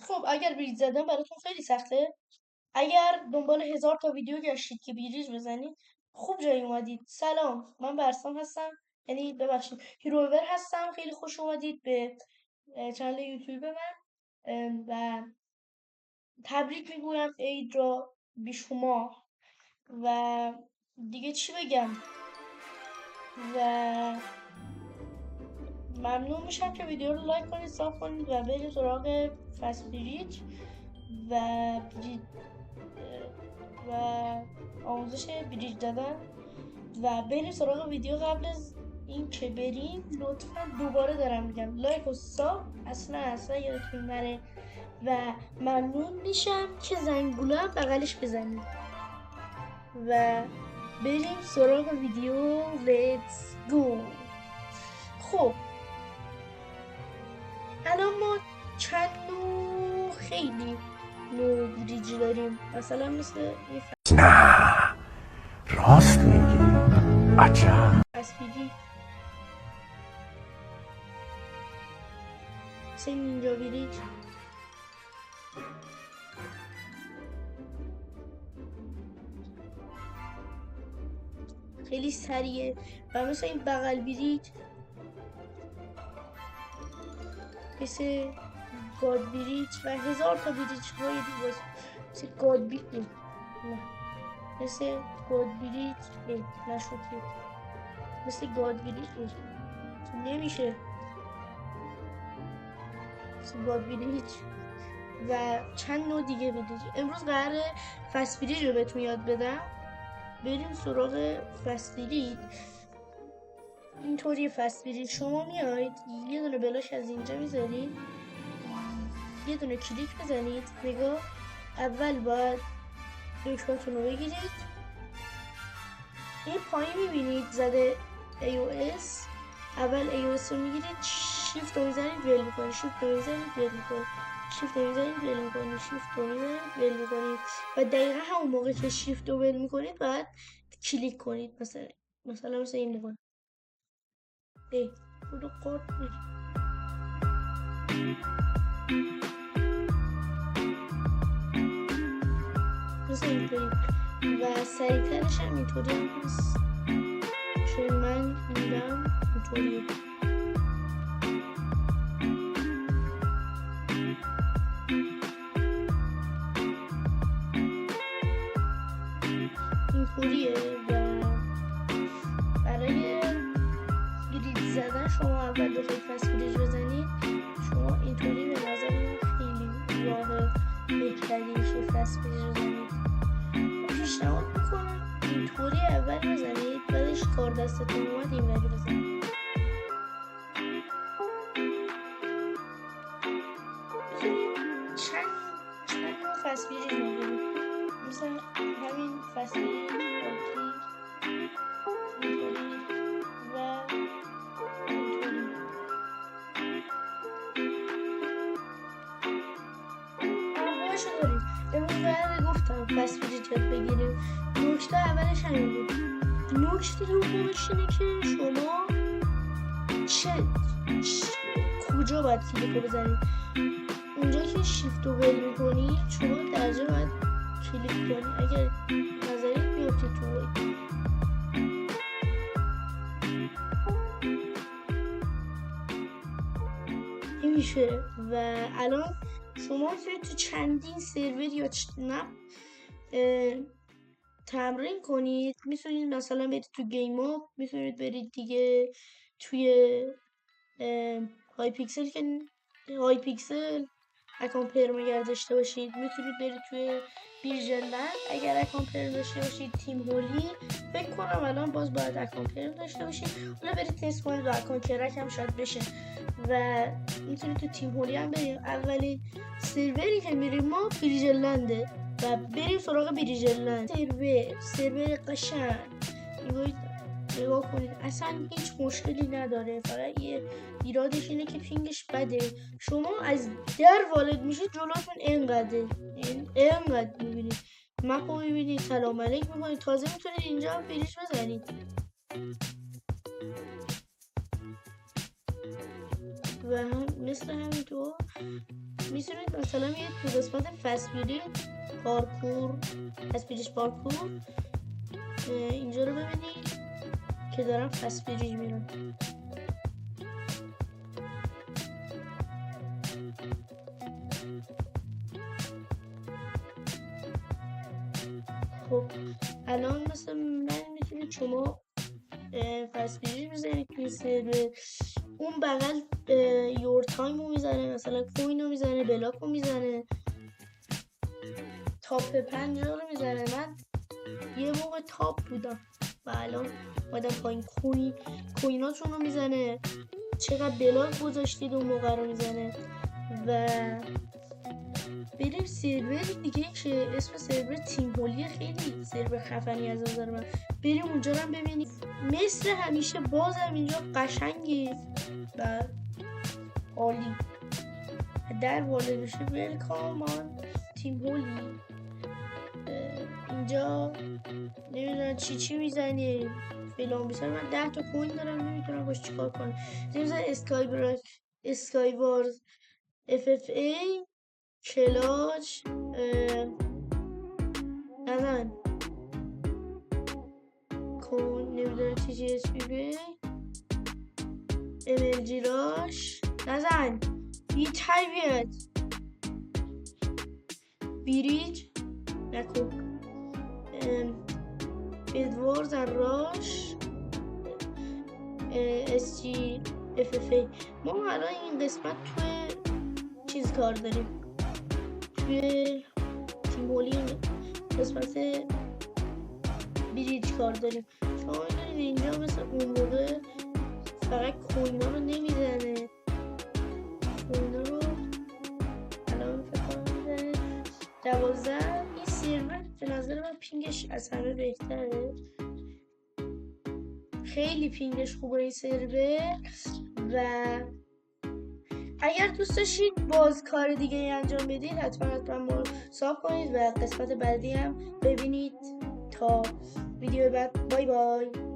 خب اگر بریج زدن براتون خیلی سخته، اگر دنبال 1000 تا ویدیو گشتید که بریج بزنید، خوب جایی اومدید. سلام، من برسام هستم، یعنی ببخشید هیروور هستم. خیلی خوش اومدید به چنل یوتیوب من و تبریک میگویم عید را بیشما. و دیگه چی بگم، و ممنون میشم که ویدیو رو لایک کنید، ساب کنید و برید سراغ فست بریج و و آموزش بریج دادن و بریم سراغ ویدیو. قبل از این که بریم لطفا دوباره دارم میگم لایک و ساب اصلا یادتون نره و ممنون میشم که زنگوله هم بغلش بزنید و بریم سراغ ویدیو. لیتس گو. خب الان ما چند نوع خیلی نوع بریجی داریم، مثلا مثل نه راست میگی؟ عجب. اسپیدی، مثل نینجا بریج، خیلی سریعه، و مثل این بغل بریج، مثل گاد بریج و 1000 تا بریج های دیگه، مثل گاد بریج، نه مثل گاد بریج نشد، مثل گاد بریج نمیشه، مثل گاد بریج و چند نوع دیگه بریج. امروز قراره فست بریج رو بهتون یاد بدم. بریم سراغ فست بریج. اینطوری فست بریج شما میاید یه دونه بلاش از اینجا میذارید، یه دونه کلیک بزنید. نگاه، اول باید دکمه‌تون رو بگیرید، این پایین میبینید زده iOS. اول iOS رو میگیرید، شیفت رو میزنید ول میکنید، شیفت رو میزنید ول میکنید، شیفت رو میزنید ول میکنید، شیفت رو میزنید ول میکنید و دقیقا همون موقع که شیفت رو ول میکنید باید کلیک کنید. مثلا این نگاه رو قرد مثل اینطوری و سریعترش هم اینطوری هم هست، چون من میرم اینطوری. اینطوریه و برای بریج زدن شما اول بخواید فست بریج بزنید، شما اینطوری به نظر من خیلی راه بهتری که فست بریج بزنید. پیشنهاد میکنم اینطوری اول بزنید، بعدش کار دستتون اومد اینوری بزنید. چند نوع فست بریج داریم، مثل همین فست بریج اینطوری و اینطوری. انواعشو داریم. امروز قراره گفتم فست بریج یاد بگیریم. نکته اولش همین بود. نکته دومش اینه که شما کجا باید کلیک رو بزنید. اونجا که شیفت رو ول میکنید شما درجه باید کلیک کنید. اگر نظرید بیافتید تو باید میشه. و الان شما میتونید تو چندین سرور یا تمرین کنید. میتونید مثلا برید تو گیم آپ، میتونید برید دیگه توی های پیکسل که های پیکسل اکانت پرمگر داشته باشید، میتونید برید توی بیرژلند اگر اکانت پرم داشته باشید. تیم هولی فکر کنم الان باز باید اکانت پرم داشته باشید، حالا برید تست کنید و اکانت کرک هم شاید بشه. و میتونید تو تیم هولی هم بریم. اولی سروری که میریم ما بیرژلنده و بریم سراغ بیرژلند. سرور قشنگ، نگاه کنید اصلا هیچ مشکلی نداره، فقط یه ایرادش اینه که پینگش بده. شما از در وارد میشید جلوتون اینقدر میبینید مپو میبینید، سلام علیک میکنید، تازه میتونید اینجا هم بریج بزنید. و هم مثل همینطور میتونید مثلا یه تو قسمت فسبیری پارکور فسبیریش پارکور اینجا رو ببینید که دارم فسبیریج میرم. خب الان مثلا من میتونید شما فسبیریج بزنید توی سرور، اون بغل یور تایم رو میزنه، مثلا کوین رو میزنه، بلاک رو میزنه، تاپ 50 رو میزنه. من یه موقع تاپ بودم و الان آدم پایین کویناتون رو میزنه، چقدر بلاک گذاشتید اون موقع رو میزنه. و بریم سرور دیگه که اسم سرور تیم هولی، خیلی سرور خفنی از نظر من، بریم اونجا رو ببینیم. مثل همیشه بازم اینجا قشنگه و عالی. در وارد بشه ویلکام آن تیم هولی. اینجا نمیدونم چی میزنی فلان بیسار. من 10 تا کوین دارم نمیتونم باش چیکار کنم. نمیدونم اسکای وارز FFA کلاچ نزن کن نمیدونم چی اسپی MLG راش نزن بی تایبیت بیریج نکن ادوارز راش SG FFA. ما الان این قسمت توی چیز کار داریم، توی تیم هولی قسمت بریج کار داریم. شما میدونید اینجا مثل اون موقع فقط کوینا رو نمیزنه، کوینا رو الان فکر کنم میزنه 12. این سرور به نظر من پینگش از همه بهتره، خیلی پینگش خوبه این سرور. و اگر دوست داشتید باز کار دیگه انجام بدید حتما ما ساب کنید و قسمت بعدی هم ببینید. تا ویدیو بعد، بای بای.